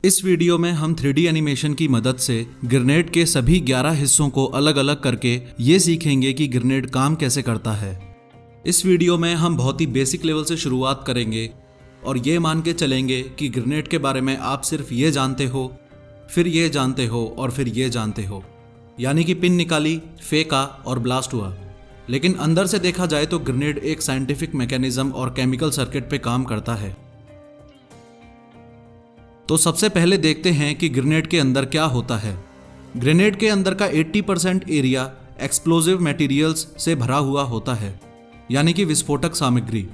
इस वीडियो में हम 3D एनिमेशन की मदद से ग्रेनेड के सभी 11 हिस्सों को अलग अलग करके ये सीखेंगे कि ग्रेनेड काम कैसे करता है। इस वीडियो में हम बहुत ही बेसिक लेवल से शुरुआत करेंगे और ये मान के चलेंगे कि ग्रेनेड के बारे में आप सिर्फ ये जानते हो, फिर ये जानते हो और फिर ये जानते हो, यानी कि पिन निकाली, फेंका और ब्लास्ट हुआ। लेकिन अंदर से देखा जाए तो ग्रेनेड एक साइंटिफिक मैकेनिज्म और केमिकल सर्किट पे काम करता है। तो सबसे पहले देखते हैं कि ग्रेनेड के अंदर क्या होता है। ग्रेनेड के अंदर का 80% एरिया एक्सप्लोजिव मटेरियल्स से भरा हुआ होता है, यानी कि विस्फोटक सामग्री।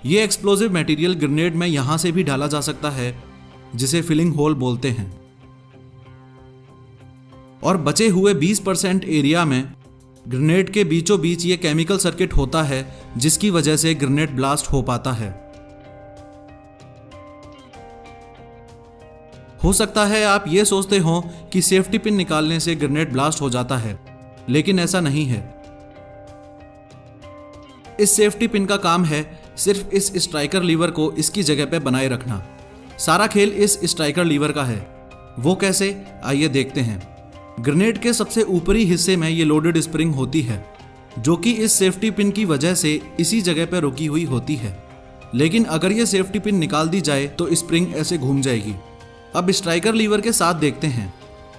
ये एक्सप्लोजिव मटेरियल ग्रेनेड में यहां से भी डाला जा सकता है, जिसे फिलिंग होल बोलते हैं। और बचे हुए 20% एरिया में ग्रेनेड के बीचों बीच ये केमिकल सर्किट होता है, जिसकी वजह से ग्रेनेड ब्लास्ट हो पाता है। हो सकता है आप ये सोचते हो कि सेफ्टी पिन निकालने से ग्रेनेड ब्लास्ट हो जाता है, लेकिन ऐसा नहीं है। इस सेफ्टी पिन का काम है सिर्फ इस स्ट्राइकर लीवर को इसकी जगह पे बनाए रखना। सारा खेल इस स्ट्राइकर लीवर का है। वो कैसे, आइए देखते हैं। ग्रेनेड के सबसे ऊपरी हिस्से में ये लोडेड स्प्रिंग होती है, जो कि इस सेफ्टी पिन की वजह से इसी जगह पर रुकी हुई होती है। लेकिन अगर ये सेफ्टी पिन निकाल दी जाए तो स्प्रिंग ऐसे घूम जाएगी। अब स्ट्राइकर लीवर के साथ देखते हैं।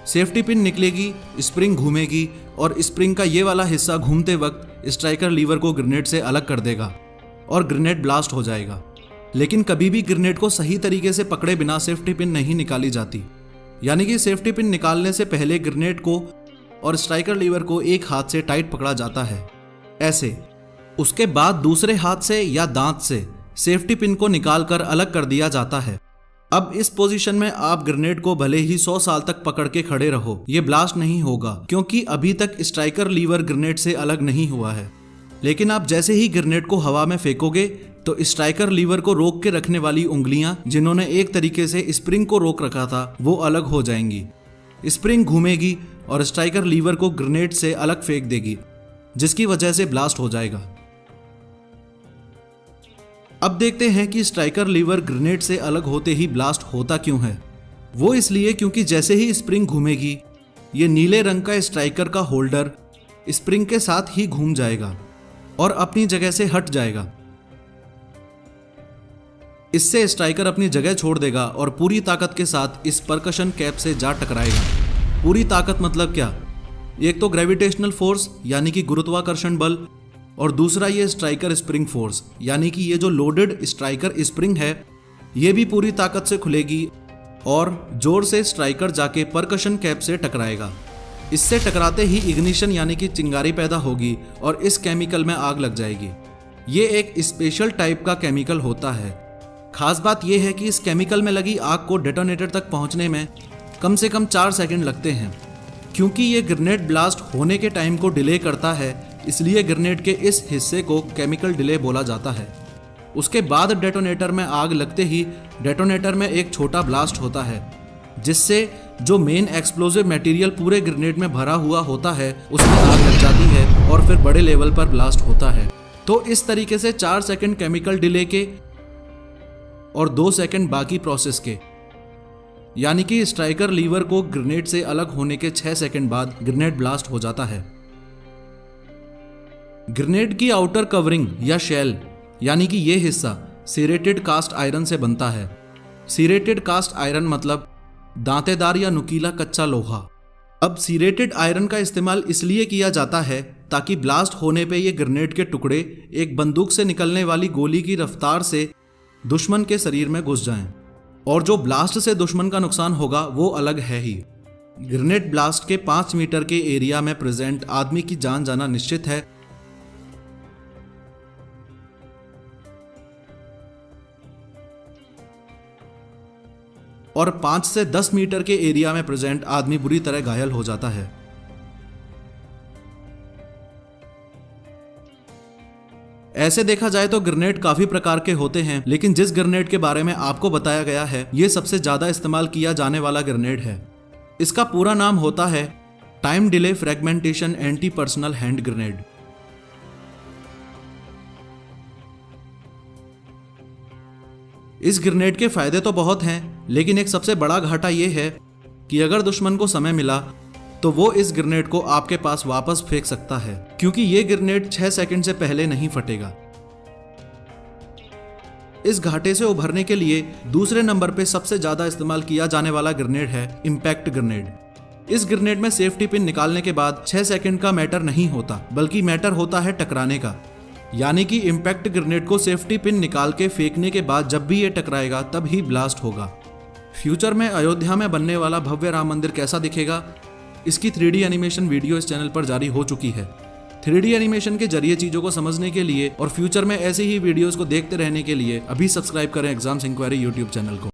सेफ्टी पिन निकलेगी, स्प्रिंग घूमेगी और स्प्रिंग का ये वाला हिस्सा घूमते वक्त स्ट्राइकर लीवर को ग्रेनेड से अलग कर देगा और ग्रेनेड ब्लास्ट हो जाएगा। लेकिन कभी भी ग्रेनेड को सही तरीके से पकड़े बिना सेफ्टी पिन नहीं निकाली जाती, यानी कि सेफ्टी पिन निकालने से पहले ग्रेनेड को और स्ट्राइकर लीवर को एक हाथ से टाइट पकड़ा जाता है, ऐसे। उसके बाद दूसरे हाथ से या दांत से सेफ्टी पिन को निकालकर अलग कर दिया जाता है। अब इस पोजीशन में आप ग्रेनेड को भले ही 100 साल तक पकड़ के खड़े रहो, ये ब्लास्ट नहीं होगा, क्योंकि अभी तक स्ट्राइकर लीवर ग्रेनेड से अलग नहीं हुआ है। लेकिन आप जैसे ही ग्रेनेड को हवा में फेंकोगे तो स्ट्राइकर लीवर को रोक के रखने वाली उंगलियां, जिन्होंने एक तरीके से स्प्रिंग को रोक रखा था, वो अलग हो जाएंगी। स्प्रिंग घूमेगी और स्ट्राइकर लीवर को ग्रेनेड से अलग फेंक देगी, जिसकी वजह से ब्लास्ट हो जाएगा। अब देखते हैं कि स्ट्राइकर लीवर ग्रेनेड से अलग होते ही ब्लास्ट होता क्यों है। वो इसलिए क्योंकि जैसे ही स्प्रिंग घूमेगी, ये नीले रंग का स्ट्राइकर का होल्डर स्प्रिंग के साथ ही घूम जाएगा और अपनी जगह से हट जाएगा। इससे स्ट्राइकर अपनी जगह छोड़ देगा और पूरी ताकत के साथ इस परकशन कैप से जा टकराएगा। पूरी ताकत मतलब क्या? एक तो ग्रेविटेशनल फोर्स यानी कि गुरुत्वाकर्षण बल, और दूसरा ये स्ट्राइकर स्प्रिंग फोर्स, यानी कि ये जो लोडेड स्ट्राइकर स्प्रिंग है, ये भी पूरी ताकत से खुलेगी और जोर से स्ट्राइकर जाके परकशन कैप से टकराएगा। इससे टकराते ही इग्निशन यानी कि चिंगारी पैदा होगी और इस केमिकल में आग लग जाएगी। ये एक स्पेशल टाइप का केमिकल होता है। खास बात यह है कि इस केमिकल में लगी आग को डेटोनेटर तक पहुंचने में कम से कम 4 सेकंड लगते हैं। क्योंकि ये ग्रेनेड ब्लास्ट होने के टाइम को डिले करता है, इसलिए ग्रेनेड के इस हिस्से को केमिकल डिले बोला जाता है। उसके बाद डेटोनेटर में आग लगते ही डेटोनेटर में एक छोटा ब्लास्ट होता है, जिससे जो मेन एक्सप्लोजिव मटेरियल पूरे ग्रेनेड में भरा हुआ होता है, उसमें आग लग जाती है और फिर बड़े लेवल पर ब्लास्ट होता है। तो इस तरीके से 4 सेकंड केमिकल डिले के और 2 सेकंड बाकी प्रोसेस के, यानी कि स्ट्राइकर लीवर को ग्रेनेड से अलग होने के 6 सेकंड बाद ग्रेनेड ब्लास्ट हो जाता है। ग्रेनेड की आउटर कवरिंग या शेल, यानी कि ये हिस्सा सीरेटेड कास्ट आयरन से बनता है। सीरेटेड कास्ट आयरन मतलब दांतेदार या नुकीला कच्चा लोहा। अब सीरेटेड आयरन का इस्तेमाल इसलिए किया जाता है ताकि ब्लास्ट होने पे ये ग्रेनेड के टुकड़े एक बंदूक से निकलने वाली गोली की रफ्तार से दुश्मन के शरीर में घुस जाएं, और जो ब्लास्ट से दुश्मन का नुकसान होगा वो अलग है ही। ग्रेनेड ब्लास्ट के 5 मीटर के एरिया में प्रेजेंट आदमी की जान जाना निश्चित है। और 5 से 10 मीटर के एरिया में प्रेजेंट आदमी बुरी तरह घायल हो जाता है। ऐसे देखा जाए तो ग्रेनेड काफी प्रकार के होते हैं, लेकिन जिस ग्रेनेड के बारे में आपको बताया गया है, ये सबसे ज्यादा इस्तेमाल किया जाने वाला ग्रेनेड है। इसका पूरा नाम होता है time delay fragmentation anti personal hand grenade. इस ग्रेनेड के फायदे तो बहुत हैं, लेकिन एक सबसे बड़ा घाटा ये है कि अगर दुश्मन को समय मिला तो वो इस ग्रेनेड को आपके पास वापस फेंक सकता है, क्योंकि ये ग्रेनेड 6 सेकंड से पहले नहीं फटेगा। इस घाटे से उभरने के लिए दूसरे नंबर पे सबसे ज्यादा इस्तेमाल किया जाने वाला ग्रेनेड है इंपैक्ट ग्रेनेड। इस ग्रेनेड में सेफ्टी पिन निकालने के बाद 6 सेकंड का मैटर नहीं होता, बल्कि मैटर होता है टकराने का। यानी कि इंपैक्ट ग्रेनेड को सेफ्टी पिन निकाल के फेंकने के बाद जब भी ये टकराएगा तब ही ब्लास्ट होगा। फ्यूचर में अयोध्या में बनने वाला भव्य राम मंदिर कैसा दिखेगा, इसकी 3D एनिमेशन वीडियो इस चैनल पर जारी हो चुकी है। 3D एनिमेशन के जरिए चीजों को समझने के लिए और फ्यूचर में ऐसी ही वीडियोस को देखते रहने के लिए अभी सब्सक्राइब करें एग्जाम्स इंक्वायरी यूट्यूब चैनल को।